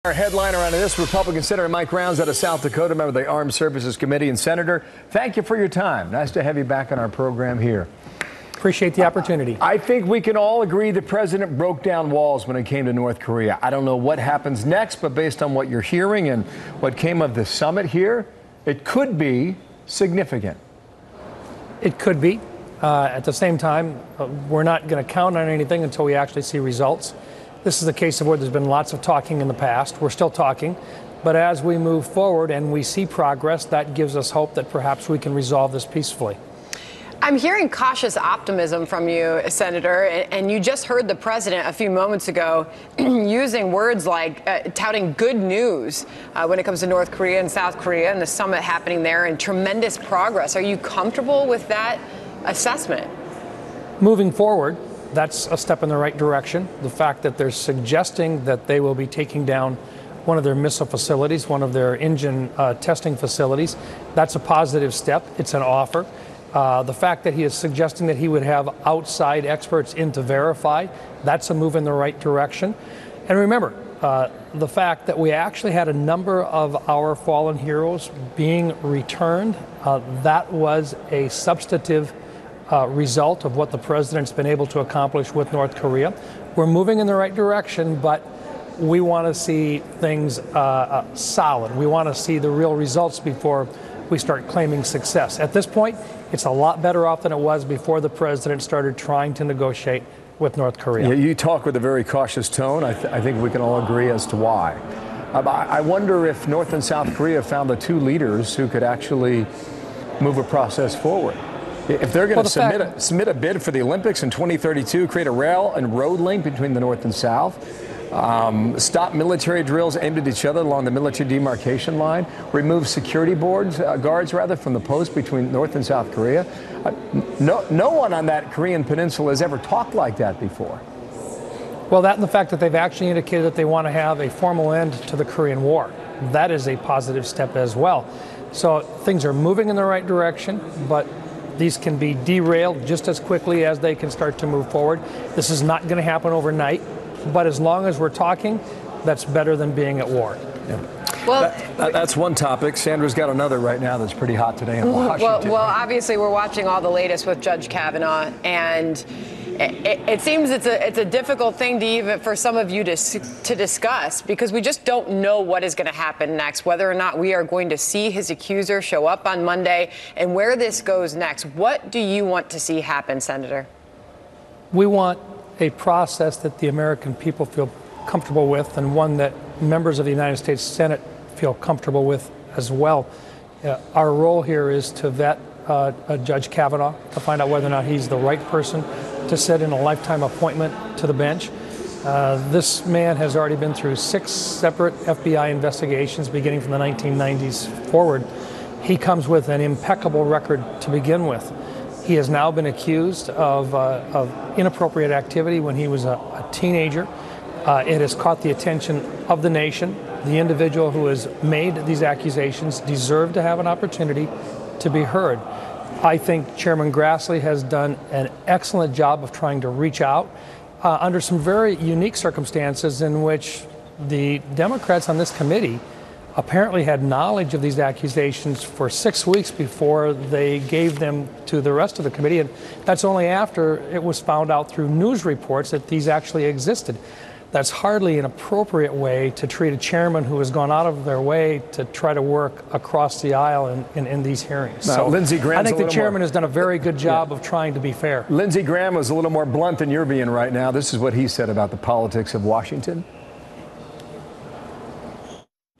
Our headliner on this, Republican Senator Mike Rounds out of South Dakota, member of the Armed Services Committee. And Senator, thank you for your time. Nice to have you back on our program here. Appreciate the opportunity. I think we can all agree the president broke down walls when it came to North Korea. I don't know what happens next, but based on what you're hearing and what came of the summit here, it could be significant. It could be. At the same time, we're not going to count on anything until we actually see results. This is a case of where there's been lots of talking in the past. We're still talking. But as we move forward and we see progress, that gives us hope that perhaps we can resolve this peacefully. I'm hearing cautious optimism from you, Senator, and you just heard the president a few moments ago using words like touting good news when it comes to North Korea and South Korea and the summit happening there and tremendous progress. Are you comfortable with that assessment? Moving forward, that's a step in the right direction. The fact that they're suggesting that they will be taking down one of their missile facilities, one of their engine testing facilities, that's a positive step. It's an offer. The fact that he is suggesting that he would have outside experts in to verify, that's a move in the right direction. And remember, the fact that we actually had a number of our fallen heroes being returned, that was a substantive result of what the president's been able to accomplish with North Korea. We're moving in the right direction, but we want to see things solid. We want to see the real results before we start claiming success. At this point, it's a lot better off than it was before the president started trying to negotiate with North Korea. Yeah, you talk with a very cautious tone. I think we can all agree as to why. I wonder if North and South Korea found the two leaders who could actually move a process forward. If they're going to submit a bid for the Olympics in 2032, create a rail and road link between the North and South, stop military drills aimed at each other along the military demarcation line, remove security guards from the post between North and South Korea. No one on that Korean peninsula has ever talked like that before. Well, that and the fact that they've actually indicated that they want to have a formal end to the Korean War. That is a positive step as well. So things are moving in the right direction, but these can be derailed just as quickly as they can start to move forward. This is not going to happen overnight, but as long as we're talking, that's better than being at war. Yeah. Well, that's one topic. Sandra's got another right now that's pretty hot today in Washington. Well, obviously we're watching all the latest with Judge Kavanaugh, and it seems it's a difficult thing to even for some of you to discuss, because we just don't know what is going to happen next, whether or not we are going to see his accuser show up on Monday, and where this goes next. What do you want to see happen, Senator? We want a process that the American people feel comfortable with, and one that members of the United States Senate feel comfortable with as well. Our role here is to vet Judge Kavanaugh to find out whether or not he's the right person to sit in a lifetime appointment to the bench. This man has already been through 6 separate FBI investigations beginning from the 1990s forward. He comes with an impeccable record to begin with. He has now been accused of inappropriate activity when he was a teenager. It has caught the attention of the nation. The individual who has made these accusations deserved to have an opportunity to be heard. I think Chairman Grassley has done an excellent job of trying to reach out under some very unique circumstances in which the Democrats on this committee apparently had knowledge of these accusations for 6 weeks before they gave them to the rest of the committee. And that's only after it was found out through news reports that these actually existed. That's hardly an appropriate way to treat a chairman who has gone out of their way to try to work across the aisle in these hearings. Now, so Lindsey Graham's I think the chairman has done a very good job of trying to be fair. Lindsey Graham was a little more blunt than you're being right now. This is what he said about the politics of Washington.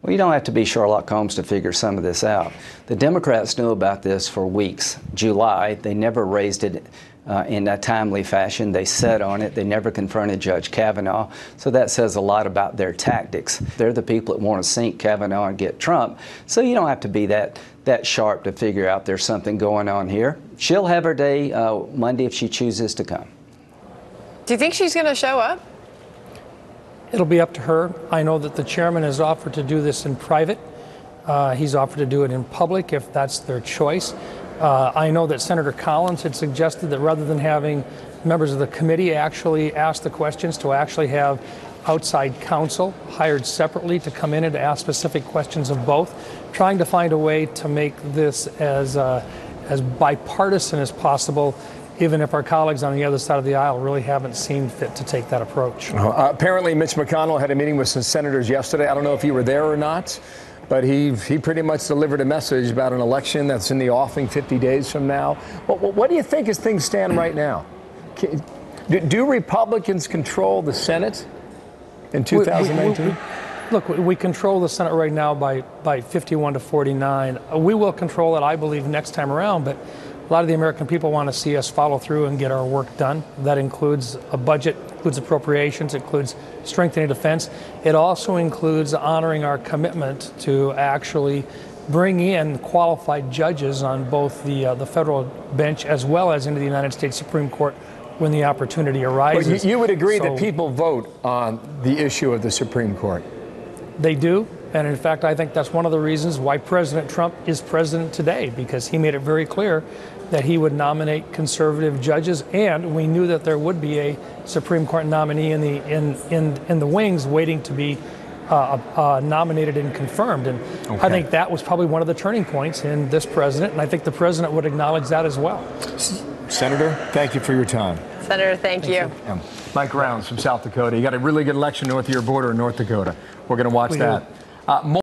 Well, you don't have to be Sherlock Holmes to figure some of this out. The Democrats knew about this for weeks. July, they never raised it in a timely fashion. They sat on it. They never confronted Judge Kavanaugh. So that says a lot about their tactics. They're the people that want to sink Kavanaugh and get Trump. So you don't have to be that sharp to figure out there's something going on here. She'll have her day Monday if she chooses to come. Do you think she's going to show up? It'll be up to her. I know that the chairman has offered to do this in private. He's offered to do it in public if that's their choice. I know that Senator Collins had suggested that rather than having members of the committee actually ask the questions, to actually have outside counsel hired separately to come in and to ask specific questions of both, trying to find a way to make this as bipartisan as possible, even if our colleagues on the other side of the aisle really haven't seen fit to take that approach. Apparently, Mitch McConnell had a meeting with some senators yesterday. I don't know if you were there or not, but he pretty much delivered a message about an election that's in the offing 50 days from now. What do you think as things stand right now? Do Republicans control the Senate in 2019? Look, we control the Senate right now by 51 to 49. We will control it, I believe, next time around, but a lot of the American people want to see us follow through and get our work done. That includes a budget, includes appropriations, includes strengthening defense. It also includes honoring our commitment to actually bring in qualified judges on both the federal bench as well as into the United States Supreme Court when the opportunity arises. But you would agree that people vote on the issue of the Supreme Court? They do. And in fact, I think that's one of the reasons why President Trump is president today, because he made it very clear that he would nominate conservative judges, and we knew that there would be a Supreme Court nominee in the wings waiting to be nominated and confirmed. And I think that was probably one of the turning points in this president, and I think the president would acknowledge that as well. Senator, thank you for your time. Senator, thank you. Mike Rounds from South Dakota. You got a really good election north of your border in North Dakota. We're going to watch that.